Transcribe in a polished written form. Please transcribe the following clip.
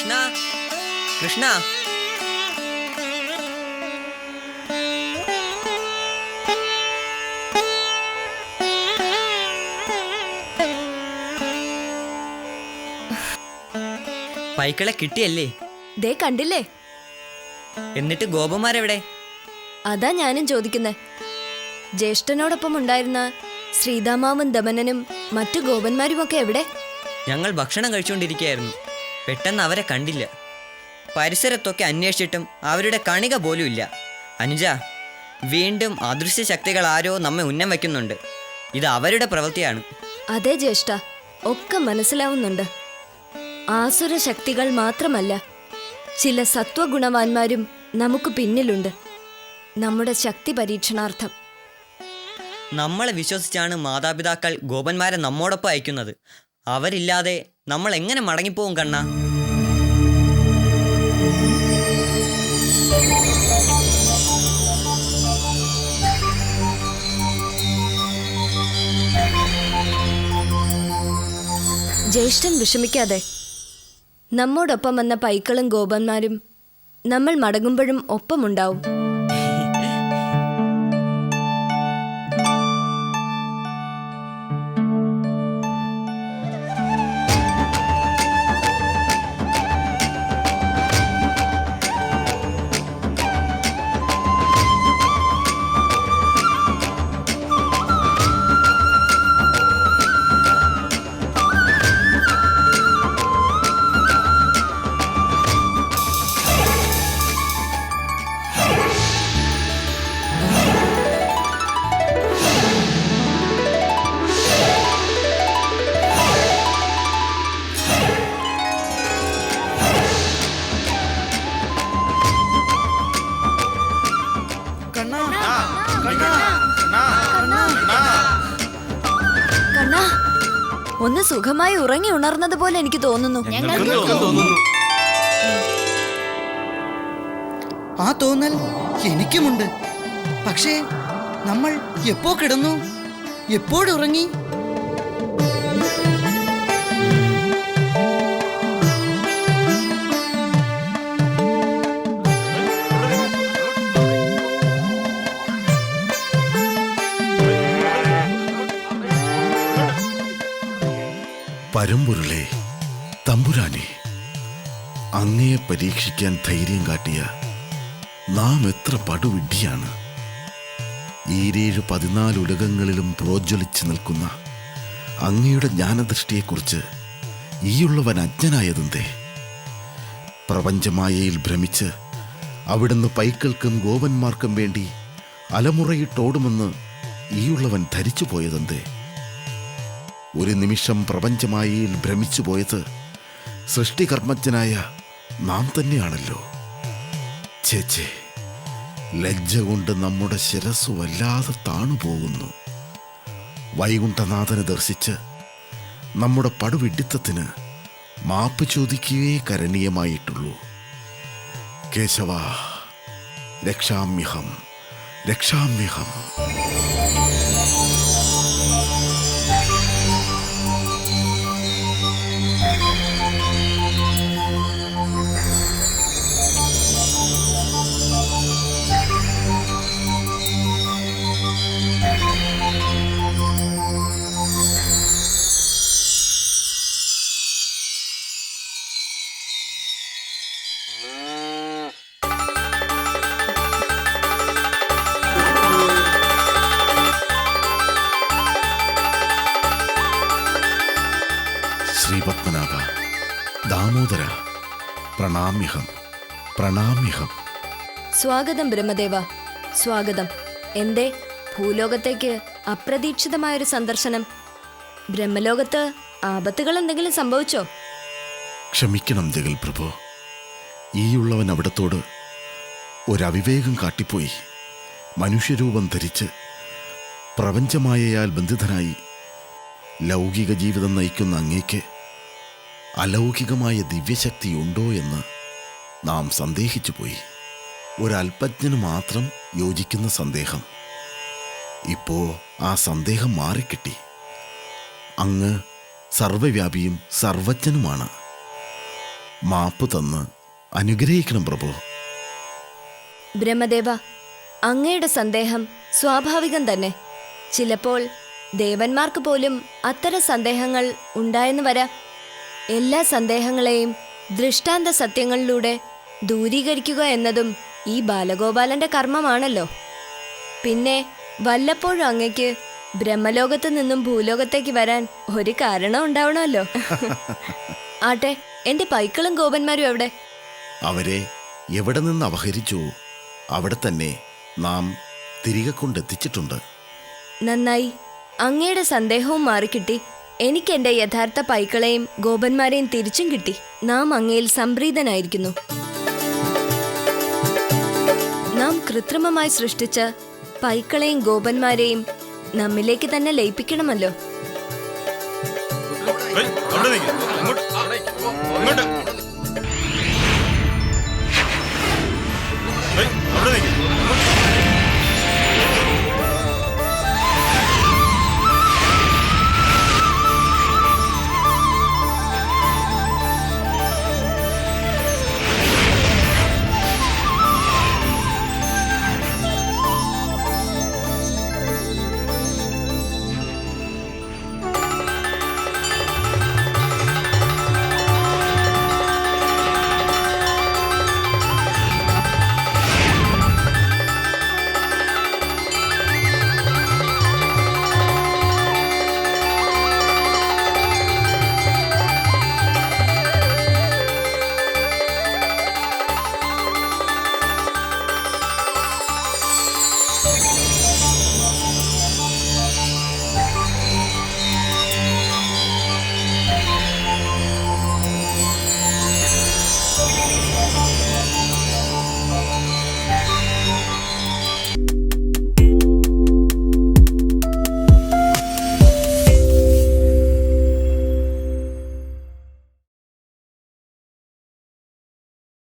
കൃഷ്ണ കൃഷ്ണ പൈക്കളെ കിട്ടിയല്ലേ? ദേ കണ്ടില്ലേ? എന്നിട്ട് ഗോപന്മാരെവിടെ? അതാ ഞാനും ചോദിക്കുന്നേ. ജ്യേഷ്ഠനോടൊപ്പം ഉണ്ടായിരുന്ന ശ്രീതാമാവും ദമനനും മറ്റു ഗോപന്മാരുമൊക്കെ എവിടെ? ഞങ്ങൾ ഭക്ഷണം കഴിച്ചുകൊണ്ടിരിക്കുകയായിരുന്നു. പെട്ടെന്ന് അവരെ കണ്ടില്ല. പരിസരത്തൊക്കെ അന്വേഷിച്ചിട്ടും അവരുടെ കണിക പോലും ഇല്ല. അനുജ, വീണ്ടും അദൃശ്യ ശക്തികൾ ആരോ നമ്മെ ഉന്നം വയ്ക്കുന്നുണ്ട്. ഇത് അവരുടെ പ്രവൃത്തിയാണ്. അതെ ജ്യേഷ്ഠ, ഒക്കെ മനസ്സിലാവുന്നുണ്ട്. ആസുര ശക്തികൾ മാത്രമല്ല, ചില സത്വഗുണവാന്മാരും നമുക്ക് പിന്നിലുണ്ട്, നമ്മുടെ ശക്തി പരീക്ഷണാർത്ഥം. നമ്മളെ വിശ്വസിച്ചാണ് മാതാപിതാക്കൾ ഗോപന്മാരെ നമ്മോടൊപ്പം അയക്കുന്നത്. അവരില്ലാതെ നമ്മൾ എങ്ങനെ മടങ്ങിപ്പോവും കണ്ണ? ജ്യേഷ്ഠൻ വിഷമിക്കാതെ. നമ്മോടൊപ്പം വന്ന പൈക്കളും ഗോപന്മാരും നമ്മൾ മടങ്ങുമ്പോഴും ഒപ്പമുണ്ടാവും. കണ്ണാ, ഒന്ന് സുഖമായി ഉറങ്ങി ഉണർന്നത് പോലെ എനിക്ക് തോന്നുന്നു. ആ തോന്നൽ എനിക്കുമുണ്ട്. പക്ഷേ നമ്മൾ എപ്പോ കിടന്നു, എപ്പോഴുറങ്ങി? പരമ്പൊരുളെ, തമ്പുരാനെ, അങ്ങയെ പരീക്ഷിക്കാൻ ധൈര്യം കാട്ടിയ നാം എത്ര പടുവിഡ്ഢിയാണ്. ഈരേഴ് 14 ഉലകങ്ങളിലും പ്രോജ്വലിച്ച് നിൽക്കുന്ന അങ്ങയുടെ ജ്ഞാനദൃഷ്ടിയെക്കുറിച്ച് ഈയുള്ളവൻ അജ്ഞനായതെന്തേ? പ്രപഞ്ചമായയിൽ ഭ്രമിച്ച് അവിടുന്ന് പൈക്കൾക്കും ഗോപന്മാർക്കും വേണ്ടി അലമുറയിട്ടോടുമെന്ന് ഈയുള്ളവൻ ധരിച്ചു പോയതെന്തേ? ഒരു നിമിഷം പ്രപഞ്ചമായയിൽ ഭ്രമിച്ചു പോയത് സൃഷ്ടികർമ്മജ്ഞനായ നാം തന്നെയാണല്ലോ. ചേച്ചേ, ലജ്ജ കൊണ്ട് നമ്മുടെ ശിരസ്സു വല്ലാതെ താണുപോകുന്നു. വൈകുണ്ഠനാഥനെ ദർശിച്ച് നമ്മുടെ പടുവിഡിത്തത്തിന് മാപ്പ് ചോദിക്കുകയേ കരണീയമായിട്ടുള്ളൂ. കേശവ, രക്ഷാമ്യഹം, രക്ഷാമ്യഹം. ശ്രീപത്മനാഭ, ദാമോദര, പ്രണാമ്യഹം, പ്രണാമ്യഹം. സ്വാഗതം ബ്രഹ്മദേവ, സ്വാഗതം. എന്തേ ഭൂലോകത്തേക്ക് അപ്രതീക്ഷിതമായൊരു സന്ദർശനം? ബ്രഹ്മലോകത്ത് ആപത്തുകൾ എന്തെങ്കിലും സംഭവിച്ചോ? ക്ഷമിക്കണം ജഗൽ പ്രഭു, ഈയുള്ളവൻ അവിടത്തോട് ഒരവിവേകം കാട്ടിപ്പോയി. മനുഷ്യരൂപം ധരിച്ച് പ്രപഞ്ചമായയാൽ ബന്ധിതനായി ലൗകിക ജീവിതം നയിക്കുന്ന അങ്ങേക്ക് അലൗകികമായ ദിവ്യശക്തിയുണ്ടോ എന്ന് നാം സന്ദേഹിച്ചു പോയി. ഒരല്പജ്ഞന് മാത്രം യോജിക്കുന്ന സന്ദേഹം. ഇപ്പോ ആ സന്ദേഹം മാറിക്കിട്ടി. അങ്ങ് സർവവ്യാപിയും സർവജ്ഞനുമാണ്. മാപ്പ് തന്ന് അനുഗ്രഹിക്കണം പ്രഭു. ബ്രഹ്മദേവ, അങ്ങയുടെ സന്ദേഹം സ്വാഭാവികം തന്നെ. ചിലപ്പോൾ ദേവന്മാർക്ക് പോലും അത്തരം സന്ദേഹങ്ങൾ ഉണ്ടായെന്ന് വരാം. എല്ലാ സന്ദേഹങ്ങളെയും ദൃഷ്ടാന്ത സത്യങ്ങളിലൂടെ ദൂരീകരിക്കുക എന്നതും ഈ ബാലഗോപാലന്റെ കർമ്മമാണല്ലോ. പിന്നെ വല്ലപ്പോഴും അങ്ങയ്ക്ക് ബ്രഹ്മലോകത്ത് നിന്നും ഭൂലോകത്തേക്ക് വരാൻ ഒരു കാരണം ഉണ്ടാവണമല്ലോ. ആട്ടെ, എന്റെ പൈക്കളും ഗോപന്മാരും എവിടെ? അവരെ എവിടെ നിന്ന് അപഹരിച്ചു അവിടെ തന്നെ നാം തിരികെ കൊണ്ടെത്തിച്ചിട്ടുണ്ട്. നന്നായി, അങ്ങയുടെ സന്ദേഹവും മാറിക്കിട്ടി. എനിക്ക് എന്റെ യഥാർത്ഥ പൈക്കളെയും ഗോപന്മാരെയും തിരിച്ചും കിട്ടി. നാം അങ്ങയിൽ സംപ്രീതനായിരിക്കുന്നു. നാം കൃത്രിമമായി സൃഷ്ടിച്ച പൈക്കളെയും ഗോപന്മാരെയും നമ്മിലേക്ക് തന്നെ ലയിപ്പിക്കണമല്ലോ. അങ്ങോട്ട്